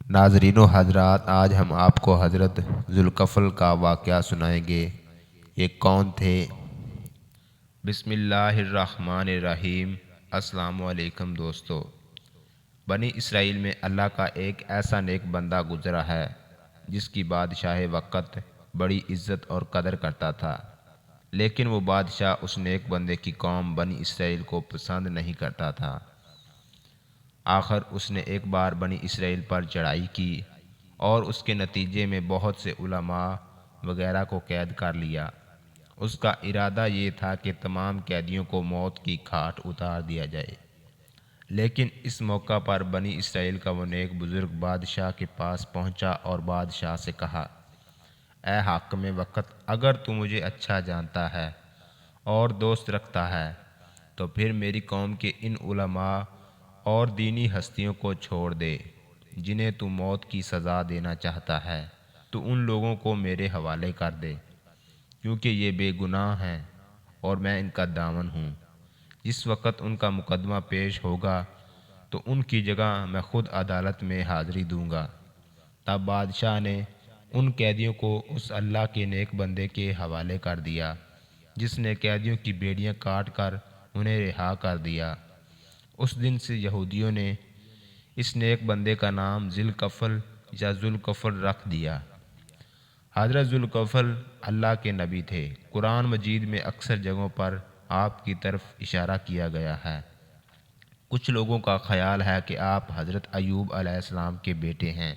ناظرین و حضرات، آج ہم آپ کو حضرت ذوالکفل کا واقعہ سنائیں گے۔ یہ کون تھے؟ بسم اللہ الرحمن الرحیم۔ السلام علیکم دوستو۔ بنی اسرائیل میں اللہ کا ایک ایسا نیک بندہ گزرا ہے جس کی بادشاہ وقت بڑی عزت اور قدر کرتا تھا، لیکن وہ بادشاہ اس نیک بندے کی قوم بنی اسرائیل کو پسند نہیں کرتا تھا۔ آخر اس نے ایک بار بنی اسرائیل پر چڑھائی کی اور اس کے نتیجے میں بہت سے علماء وغیرہ کو قید کر لیا۔ اس کا ارادہ یہ تھا کہ تمام قیدیوں کو موت کی کھاٹ اتار دیا جائے، لیکن اس موقع پر بنی اسرائیل کا وہ نیک بزرگ بادشاہ کے پاس پہنچا اور بادشاہ سے کہا، اے حاکم وقت، اگر تو مجھے اچھا جانتا ہے اور دوست رکھتا ہے تو پھر میری قوم کے ان علماء اور دینی ہستیوں کو چھوڑ دے جنہیں تو موت کی سزا دینا چاہتا ہے۔ تو ان لوگوں کو میرے حوالے کر دے، کیونکہ یہ بے گناہ ہیں اور میں ان کا دامن ہوں۔ جس وقت ان کا مقدمہ پیش ہوگا تو ان کی جگہ میں خود عدالت میں حاضری دوں گا۔ تب بادشاہ نے ان قیدیوں کو اس اللہ کے نیک بندے کے حوالے کر دیا جس نے قیدیوں کی بیڑیاں کاٹ کر انہیں رہا کر دیا۔ اس دن سے یہودیوں نے اس نیک بندے کا نام ذوالکفل یا ذوالکفل رکھ دیا۔ حضرت ذوالکفل اللہ کے نبی تھے۔ قرآن مجید میں اکثر جگہوں پر آپ کی طرف اشارہ کیا گیا ہے۔ کچھ لوگوں کا خیال ہے کہ آپ حضرت ایوب علیہ السلام کے بیٹے ہیں۔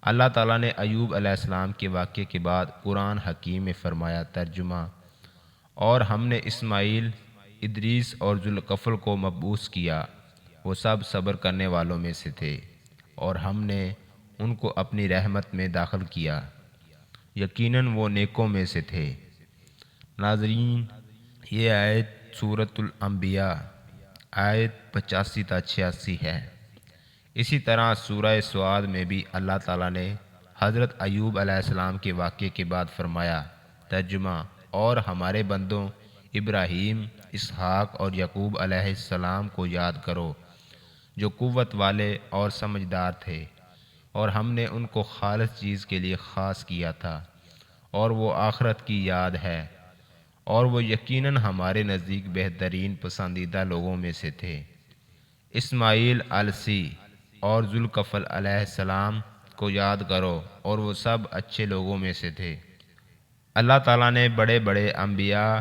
اللہ تعالیٰ نے ایوب علیہ السلام کے واقعے کے بعد قرآن حکیم میں فرمایا، ترجمہ: اور ہم نے اسماعیل، ادریس اور ذوالکفل کو مبعوث کیا، وہ سب صبر کرنے والوں میں سے تھے، اور ہم نے ان کو اپنی رحمت میں داخل کیا، یقیناً وہ نیکوں میں سے تھے۔ ناظرین، یہ آیت سورۃ الانبیاء آیت 85 تا 86 ہے۔ اسی طرح سورہ سعد میں بھی اللہ تعالیٰ نے حضرت ایوب علیہ السلام کے واقعے کے بعد فرمایا، ترجمہ: اور ہمارے بندوں ابراہیم، اسحاق اور یعقوب علیہ السلام کو یاد کرو، جو قوت والے اور سمجھدار تھے، اور ہم نے ان کو خالص چیز کے لیے خاص کیا تھا، اور وہ آخرت کی یاد ہے، اور وہ یقیناً ہمارے نزدیک بہترین پسندیدہ لوگوں میں سے تھے۔ اسماعیل السی اور ذوالکفل علیہ السلام کو یاد کرو، اور وہ سب اچھے لوگوں میں سے تھے۔ اللہ تعالیٰ نے بڑے بڑے انبیاء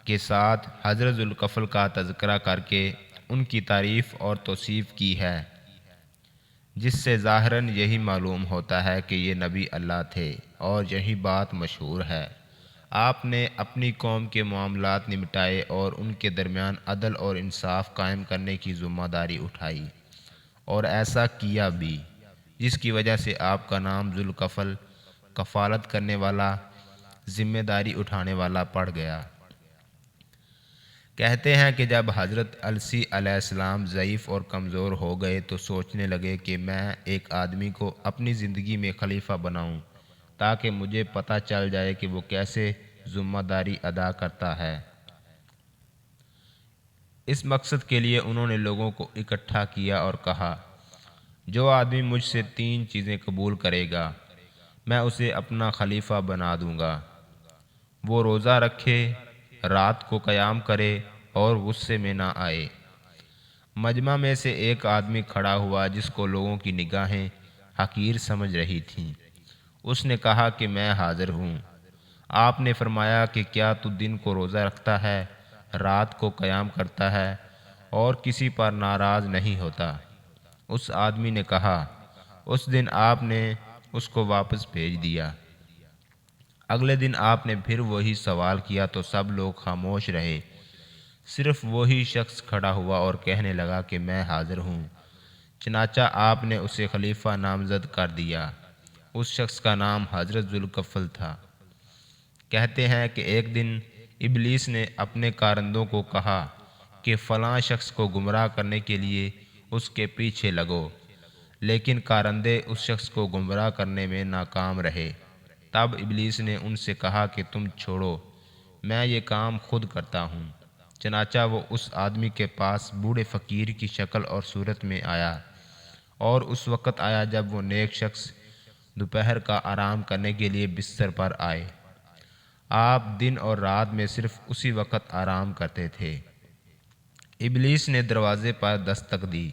کے ساتھ حضرت ذوالکفل کا تذکرہ کر کے ان کی تعریف اور توصیف کی ہے، جس سے ظاہراً یہی معلوم ہوتا ہے کہ یہ نبی اللہ تھے، اور یہی بات مشہور ہے۔ آپ نے اپنی قوم کے معاملات نمٹائے اور ان کے درمیان عدل اور انصاف قائم کرنے کی ذمہ داری اٹھائی، اور ایسا کیا بھی، جس کی وجہ سے آپ کا نام ذوالکفل، کفالت کرنے والا، ذمہ داری اٹھانے والا پڑ گیا۔ کہتے ہیں کہ جب حضرت السی علیہ السلام ضعیف اور کمزور ہو گئے تو سوچنے لگے کہ میں ایک آدمی کو اپنی زندگی میں خلیفہ بناؤں تاکہ مجھے پتہ چل جائے کہ وہ کیسے ذمہ داری ادا کرتا ہے۔ اس مقصد کے لیے انہوں نے لوگوں کو اکٹھا کیا اور کہا، جو آدمی مجھ سے 3 چیزیں قبول کرے گا میں اسے اپنا خلیفہ بنا دوں گا۔ وہ روزہ رکھے، رات کو قیام کرے اور غصے میں نہ آئے۔ مجمع میں سے ایک آدمی کھڑا ہوا جس کو لوگوں کی نگاہیں حقیر سمجھ رہی تھیں۔ اس نے کہا کہ میں حاضر ہوں۔ آپ نے فرمایا کہ کیا تو دن کو روزہ رکھتا ہے، رات کو قیام کرتا ہے اور کسی پر ناراض نہیں ہوتا؟ اس آدمی نے کہا۔ اس دن آپ نے اس کو واپس بھیج دیا۔ اگلے دن آپ نے پھر وہی سوال کیا تو سب لوگ خاموش رہے، صرف وہی شخص کھڑا ہوا اور کہنے لگا کہ میں حاضر ہوں۔ چنانچہ آپ نے اسے خلیفہ نامزد کر دیا۔ اس شخص کا نام حضرت ذوالکفل تھا۔ کہتے ہیں کہ ایک دن ابلیس نے اپنے کارندوں کو کہا کہ فلاں شخص کو گمراہ کرنے کے لیے اس کے پیچھے لگو، لیکن کارندے اس شخص کو گمراہ کرنے میں ناکام رہے۔ تب ابلیس نے ان سے کہا کہ تم چھوڑو، میں یہ کام خود کرتا ہوں۔ چنانچہ وہ اس آدمی کے پاس بوڑھے فقیر کی شکل اور صورت میں آیا اور اس وقت آیا جب وہ نیک شخص دوپہر کا آرام کرنے کے لیے بستر پر آئے۔ آپ دن اور رات میں صرف اسی وقت آرام کرتے تھے۔ ابلیس نے دروازے پر دستک دی۔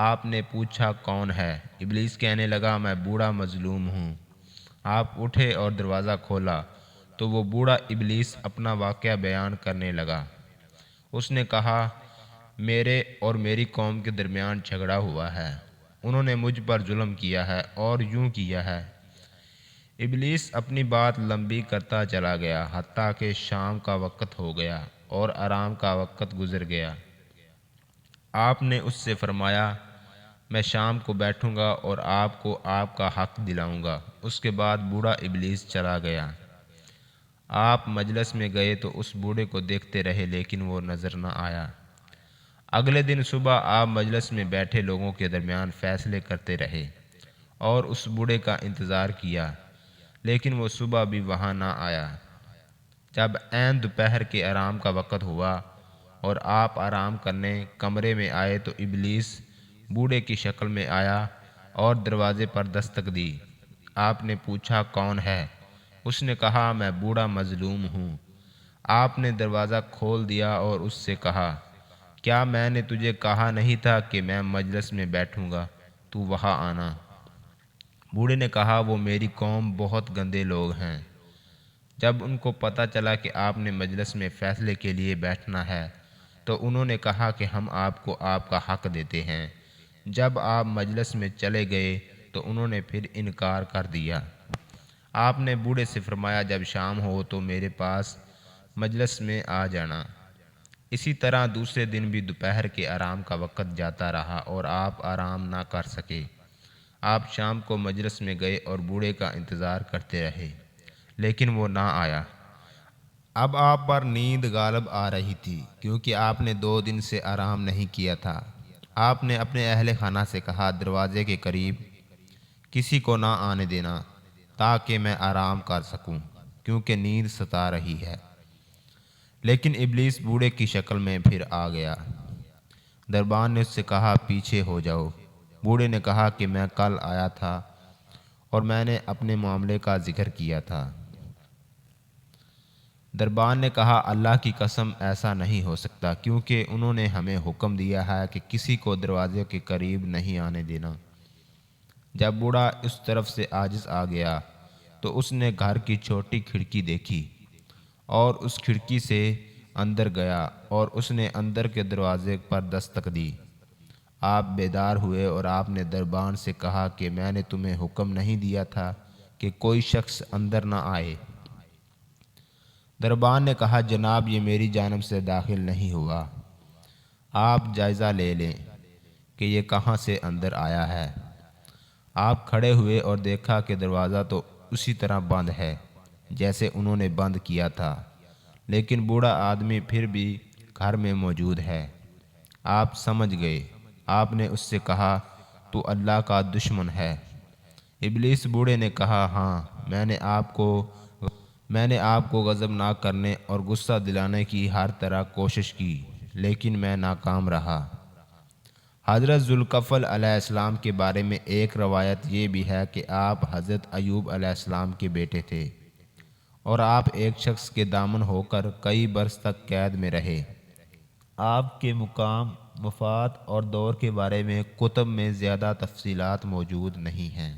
آپ نے پوچھا کون ہے؟ ابلیس کہنے لگا میں بوڑھا مظلوم ہوں۔ آپ اٹھے اور دروازہ کھولا تو وہ بوڑھا ابلیس اپنا واقعہ بیان کرنے لگا۔ اس نے کہا میرے اور میری قوم کے درمیان جھگڑا ہوا ہے، انہوں نے مجھ پر ظلم کیا ہے اور یوں کیا ہے۔ ابلیس اپنی بات لمبی کرتا چلا گیا حتیٰ کہ شام کا وقت ہو گیا اور آرام کا وقت گزر گیا۔ آپ نے اس سے فرمایا میں شام کو بیٹھوں گا اور آپ کو آپ کا حق دلاؤں گا۔ اس کے بعد بوڑھا ابلیس چلا گیا۔ آپ مجلس میں گئے تو اس بوڑھے کو دیکھتے رہے لیکن وہ نظر نہ آیا۔ اگلے دن صبح آپ مجلس میں بیٹھے لوگوں کے درمیان فیصلے کرتے رہے اور اس بوڑھے کا انتظار کیا لیکن وہ صبح بھی وہاں نہ آیا۔ جب عین دوپہر کے آرام کا وقت ہوا اور آپ آرام کرنے کمرے میں آئے تو ابلیس بوڑھے کی شکل میں آیا اور دروازے پر دستک دی۔ آپ نے پوچھا کون ہے؟ اس نے کہا میں بوڑھا مظلوم ہوں۔ آپ نے دروازہ کھول دیا اور اس سے کہا کیا میں نے تجھے کہا نہیں تھا کہ میں مجلس میں بیٹھوں گا، تو وہاں آنا؟ بوڑھے نے کہا وہ میری قوم بہت گندے لوگ ہیں۔ جب ان کو پتہ چلا کہ آپ نے مجلس میں فیصلے کے لیے بیٹھنا ہے تو انہوں نے کہا کہ ہم آپ کو آپ کا حق دیتے ہیں۔ جب آپ مجلس میں چلے گئے تو انہوں نے پھر انکار کر دیا۔ آپ نے بوڑھے سے فرمایا جب شام ہو تو میرے پاس مجلس میں آ جانا۔ اسی طرح دوسرے دن بھی دوپہر کے آرام کا وقت جاتا رہا اور آپ آرام نہ کر سکے۔ آپ شام کو مجلس میں گئے اور بوڑھے کا انتظار کرتے رہے لیکن وہ نہ آیا۔ اب آپ پر نیند غالب آ رہی تھی کیونکہ آپ نے 2 دن سے آرام نہیں کیا تھا۔ آپ نے اپنے اہل خانہ سے کہا دروازے کے قریب کسی کو نہ آنے دینا تاکہ میں آرام کر سکوں کیونکہ نیند ستا رہی ہے۔ لیکن ابلیس بوڑھے کی شکل میں پھر آ گیا۔ دربان نے اس سے کہا پیچھے ہو جاؤ۔ بوڑھے نے کہا کہ میں کل آیا تھا اور میں نے اپنے معاملے کا ذکر کیا تھا۔ دربان نے کہا اللہ کی قسم ایسا نہیں ہو سکتا کیونکہ انہوں نے ہمیں حکم دیا ہے کہ کسی کو دروازے کے قریب نہیں آنے دینا۔ جب بوڑھا اس طرف سے عاجز آ گیا تو اس نے گھر کی چھوٹی کھڑکی دیکھی اور اس کھڑکی سے اندر گیا اور اس نے اندر کے دروازے پر دستک دی۔ آپ بیدار ہوئے اور آپ نے دربان سے کہا کہ میں نے تمہیں حکم نہیں دیا تھا کہ کوئی شخص اندر نہ آئے؟ دربان نے کہا جناب یہ میری جانب سے داخل نہیں ہوا، آپ جائزہ لے لیں کہ یہ کہاں سے اندر آیا ہے۔ آپ کھڑے ہوئے اور دیکھا کہ دروازہ تو اسی طرح بند ہے جیسے انہوں نے بند کیا تھا، لیکن بوڑھا آدمی پھر بھی گھر میں موجود ہے۔ آپ سمجھ گئے۔ آپ نے اس سے کہا تو اللہ کا دشمن ہے۔ ابلیس بوڑھے نے کہا ہاں میں نے آپ کو غضب نہ کرنے اور غصہ دلانے کی ہر طرح کوشش کی لیکن میں ناکام رہا۔ حضرت ذوالکفل علیہ السلام کے بارے میں ایک روایت یہ بھی ہے کہ آپ حضرت ایوب علیہ السلام کے بیٹے تھے اور آپ ایک شخص کے دامن ہو کر کئی برس تک قید میں رہے۔ آپ کے مقام، وفات اور دور کے بارے میں کتب میں زیادہ تفصیلات موجود نہیں ہیں۔